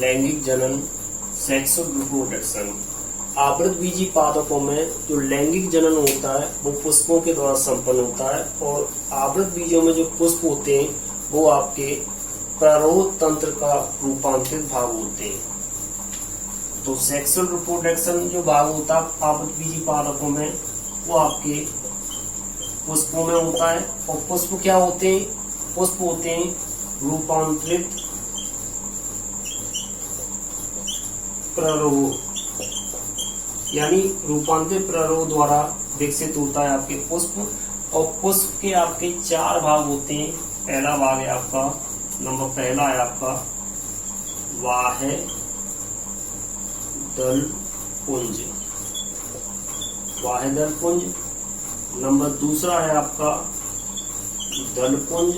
लैंगिक जनन, sexual reproduction. आवृतबीजी पादपों में जो लैंगिक जनन होता है वो पुष्पों के द्वारा संपन्न होता है, और आवृत बीजों में जो पुष्प होते हैं वो आपके प्रारोध तंत्र का रूपांतरित भाग होते हैं। तो सेक्सुअल रिप्रोडक्शन जो भाग होता है आवृतबीजी पादपों में वो आपके पुष्पों में होता है, और पुष्प क्या होते हैं? पुष्प होते हैं रूपांतरित प्ररोह, यानी रूपांतरित प्ररोह द्वारा विकसित होता है आपके पुष्प। और पुष्प के आपके 4 भाग होते हैं। पहला भाग है आपका, नंबर पहला है आपका बाह्य दल पुंज, बाह्य दल पुंज। नंबर दूसरा है आपका दल पुंज,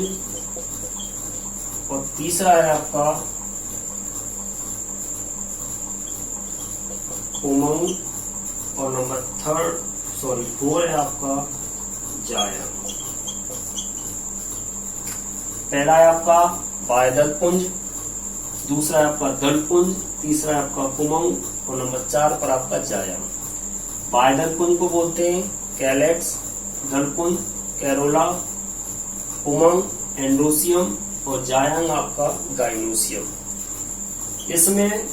और तीसरा है आपका उमंग, और नंबर 4 है आपका जायन। पहला है आपका बाह्यदल पुंज, दूसरा है आपका दल पुंज, तीसरा है आपका पुमंग, और नंबर 4 पर आपका जायन। बाह्यदल पुंज को बोलते हैं कैलेक्स, दल पुंज कैरोला, पुमंग एंड्रोसियम, और जायंग आपका गाइनोसियम। इसमें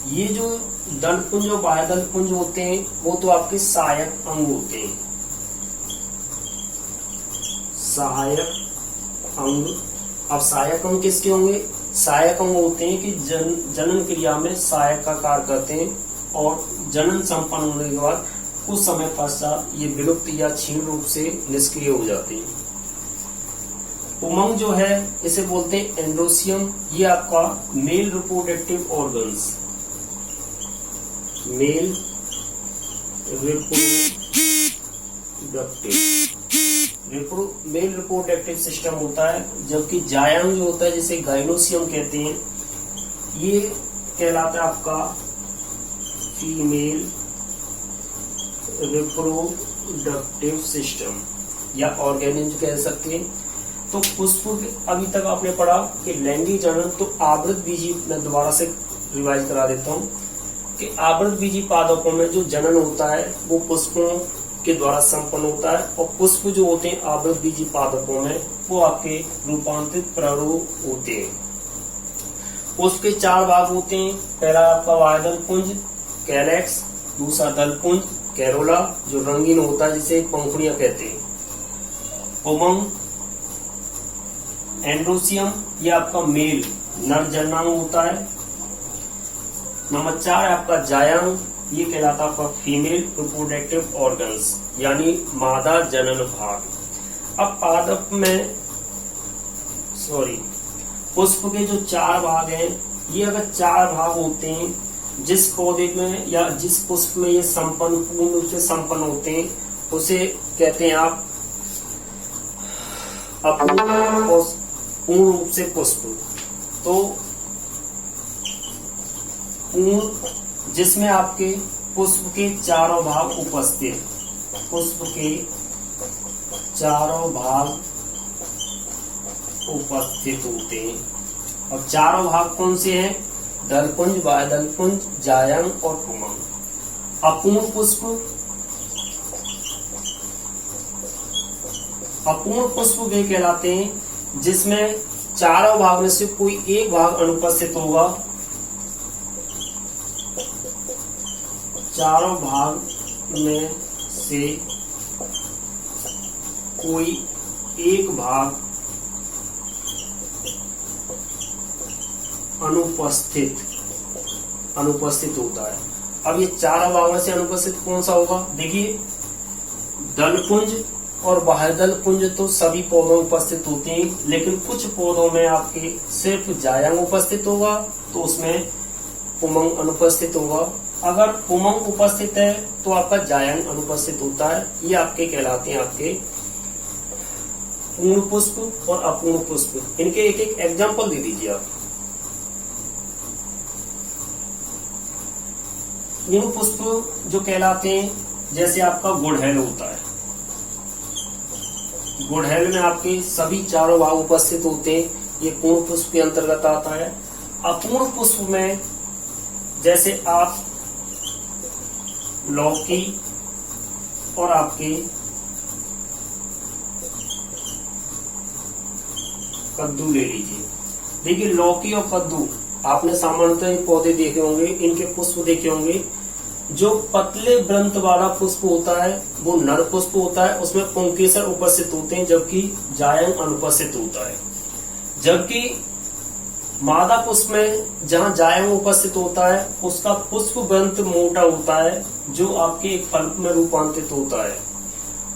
ये जो दल पुंज और बाह्यदल पुंज होते हैं वो तो आपके सहायक अंग होते हैं। सहायक अंग, अब सहायक अंग किसके होंगे? सहायक अंग होते हैं कि जनन क्रिया में सहायक का कार्य करते हैं, और जनन संपन्न होने के बाद कुछ समय पश्चात ये विलुप्त या क्षीण रूप से निष्क्रिय हो जाते हैं। उमंग जो है इसे बोलते हैं एंड्रोसियम। ये आपका male reproductive organs, male reproductive system होता है। जबकि जायंग जो होता है जिसे गाइनोसियम कहते हैं, ये कहलाता है आपका फीमेल रिप्रोडक्टिव सिस्टम या ऑर्गेनिज्म कह सकते हैं। तो पुष्प अभी तक आपने पढ़ा कि लैंगिक जनन, तो आवृत बीजी, मैं दोबारा से रिवाइज करा देता हूँ कि आवृत बीजी पादपों में जो जनन होता है वो पुष्पों के द्वारा संपन्न होता है, और पुष्प जो होते हैं आवृत बीजी पादपों में वो आपके रूपांतरित प्रारूप होते हैं। पुष्प के 4 भाग होते हैं। पहला आपका बाह्यदल पुंज कैलेक्स, दूसरा दल पुंज कैरोला जो रंगीन होता है जिसे पंखुड़ियां कहते हैं, उमंग एंड्रोसियम ये आपका मेल नर जननांग होता है। नंबर 4 है आपका जायंग, ये कहलाता है आपका फीमेल रिप्रोडक्टिव ऑर्गन्स यानी मादा जनन भाग। अब पादप में पुष्प के जो 4 भाग हैं, ये अगर 4 भाग होते हैं, जिस पौधे में या जिस पुष्प में ये पूर्ण रूप से संपन्न होते हैं उसे कहते हैं आप पूर्ण रूप से पुष्प। तो पूर्ण जिसमें आपके पुष्प के 4 भाग उपस्थित, पुष्प के 4 भाग उपस्थित होते हैं। और 4 भाग कौन से हैं? दलपुंज, बाह्यदलपुंज, जायंग और पुमंग। अपूर्ण पुष्प वे कहलाते हैं जिसमें 4 भाग में से कोई एक भाग अनुपस्थित होगा। 4 भाग में से कोई एक भाग अनुपस्थित होता है। अब ये 4 भागों में से अनुपस्थित कौन सा होगा? देखिए, दलपुंज और बाह्यदल पुंज तो सभी पौधों में उपस्थित होते हैं, लेकिन कुछ पौधों में आपके सिर्फ जायंग उपस्थित होगा तो उसमें पुमंग अनुपस्थित होगा। अगर पुमंग उपस्थित है तो आपका जायंग अनुपस्थित होता है। ये आपके कहलाते हैं आपके पूर्ण पुष्प और अपूर्ण पुष्प। इनके एक एक एग्जाम्पल दे दीजिए आप। पूर्ण पुष्प जो कहलाते हैं, जैसे आपका गुड़हल होता है, गुड़हल में आपके सभी 4 भाग उपस्थित होते हैं, ये पूर्ण पुष्प के अंतर्गत आता है। अपूर्ण पुष्प में जैसे आप लौकी और आपके कद्दू ले लीजिए। देखिए लौकी और कद्दू आपने सामान्यतः ये पौधे देखे होंगे, इनके पुष्प देखे होंगे। जो पतले वृंत वाला पुष्प होता है वो नर पुष्प होता है, उसमें पुंकेसर उपस्थित होते हैं, जबकि जायंग अनुपस्थित होता है। जबकि मादा पुष्प में जहाँ जायंग उपस्थित होता है उसका पुष्प वृंत मोटा होता है, जो आपके एक फल में रूपांतरित होता है।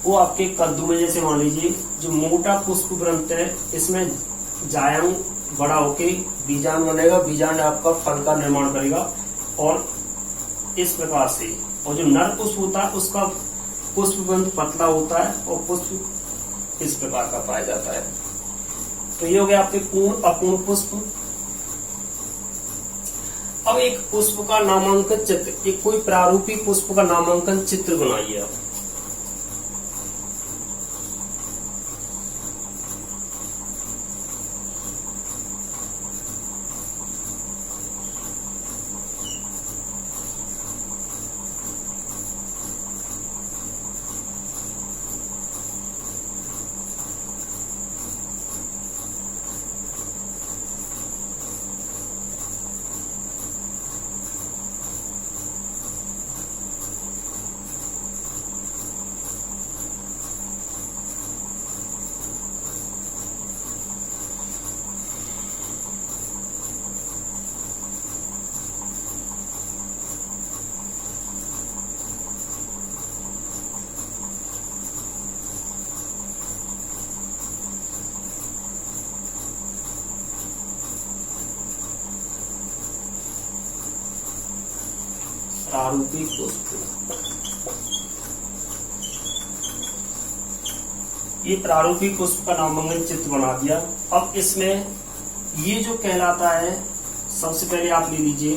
वो आपके कद्दू में जैसे मान लीजिए जो मोटा पुष्प वृंत है, इसमें जायंग बड़ा होके बीजांड बनेगा, बीजांड आपका फल का निर्माण करेगा और इस प्रकार से। और जो नर पुष्प होता है उसका पुष्प वृंत पतला होता है और पुष्प इस प्रकार का पाया जाता है। तो ये हो गया आपके पूर्ण अपूर्ण पुष्प। अब एक पुष्प का नामांकन चित्र, एक कोई प्रारूपिक पुष्प का नामांकन चित्र बनाइए आप। प्रारूपिक पुष्प, ये प्रारूपिक पुष्प का नामांकन चित्र बना दिया। अब इसमें ये जो कहलाता है, सबसे पहले आप ले लीजिए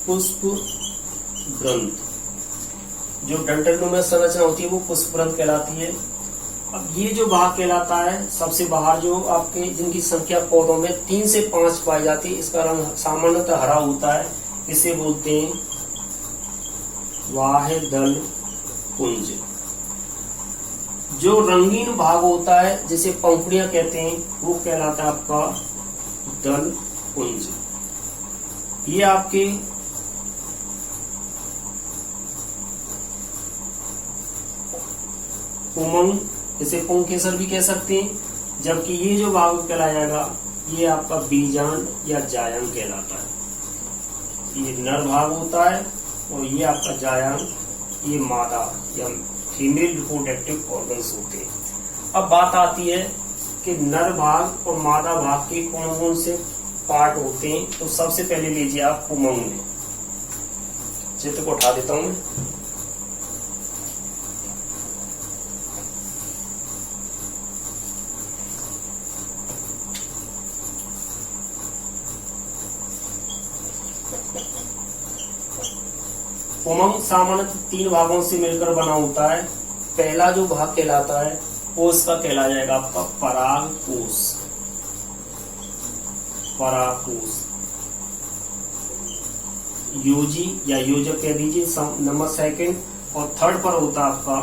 पुष्प वृंत। जो डंठलनुमा संरचना होती है वो पुष्प वृंत कहलाती है। अब ये जो भाग कहलाता है, सबसे बाहर जो आपके जिनकी संख्या पौधों में 3 से 5 पाई जाती है, इसका रंग सामान्यतः हरा होता है, इसे बोलते हैं बाह्य दल पुंज। जो रंगीन भाग होता है जिसे पंखुड़ियां कहते हैं, वो कहलाता है आपका दल पुंज। ये आपके उमंग, इसे पुंकेसर भी कह सकते हैं। जबकि ये जो भाग कहलाएगा ये आपका बीजांड या जायंग कहलाता है। ये नर भाग होता है और ये आपका जायंग, ये मादा या फीमेल रिप्रोडक्टिव ऑर्गन्स होते हैं। अब बात आती है कि नर भाग और मादा भाग के कौन कौन से पार्ट होते हैं। तो सबसे पहले लीजिए आप उमंग में, चित्र को उठा देता हूं मैं। उमंग सामान्यतः 3 भागों से मिलकर बना होता है। पहला जो भाग कहलाता है वो इसका कहला जाएगा आपका परागकोश। परागकोश, योजी या योजक कह दीजिए, नंबर सेकंड। और थर्ड पर होता है आपका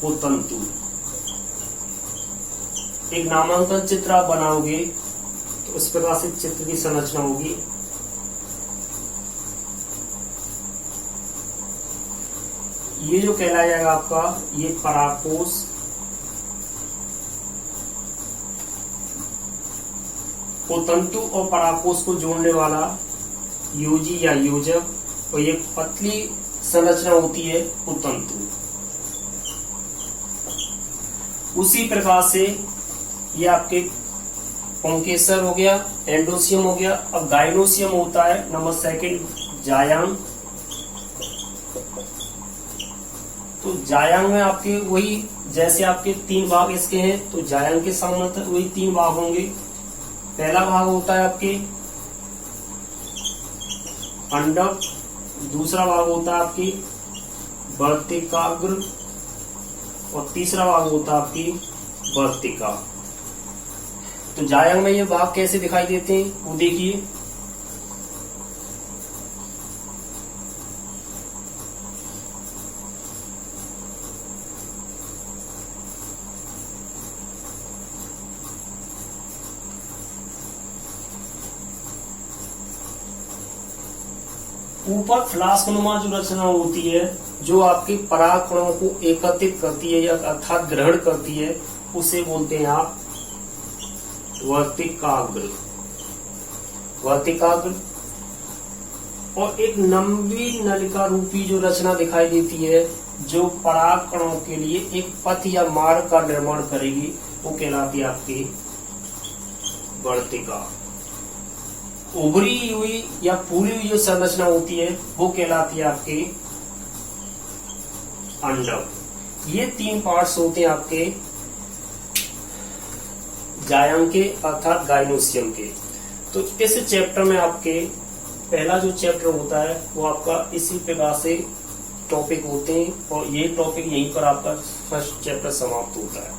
वो तंतु। एक नामांकन चित्र आप बनाओगे तो इस प्रकार से चित्र की संरचना होगी। ये जो कहलाया जाएगा आपका ये परागकोश, को तंतु और परागकोश को जोड़ने वाला योजी या योजक, और ये पतली संरचना होती है वो तंतु। उसी प्रकार से ये आपके पुंकेसर हो गया, एंडोसियम हो गया। अब गाइनोसियम होता है नंबर सेकंड जायांग। तो जायांग में आपके वही जैसे आपके 3 भाग इसके हैं, तो जायांग के सामने वही 3 भाग होंगे। पहला भाग होता है आपके अंडक, दूसरा भाग होता है आपकी वर्तिकाग्र और तीसरा भाग होता है आपकी वर्तिका। तो जायंग में ये भाग कैसे दिखाई देते हैं वो देखिए। ऊपर फ्लास्क नुमा जो रचना होती है जो आपके पराग कणों को एकत्रित करती है या अर्थात ग्रहण करती है, उसे बोलते हैं आप वर्तिकाग्र। वर्तिकाग्र और एक लंबी नलिका रूपी जो रचना दिखाई देती है जो पराग कणों के लिए एक पथ या मार्ग का निर्माण करेगी, वो कहलाती है आपकी वर्तिका। उभरी हुई या पूरी हुई जो संरचना होती है वो कहलाती है आपके अंडक। ये 3 पार्ट्स होते हैं आपके जायंग के अर्थात गाइनोसियम के। तो इस चैप्टर में आपके पहला जो चैप्टर होता है वो आपका इसी प्रकार से टॉपिक होते हैं और ये टॉपिक यहीं पर आपका फर्स्ट चैप्टर समाप्त होता है।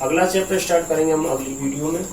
अगला चैप्टर स्टार्ट करेंगे हम अगली वीडियो में।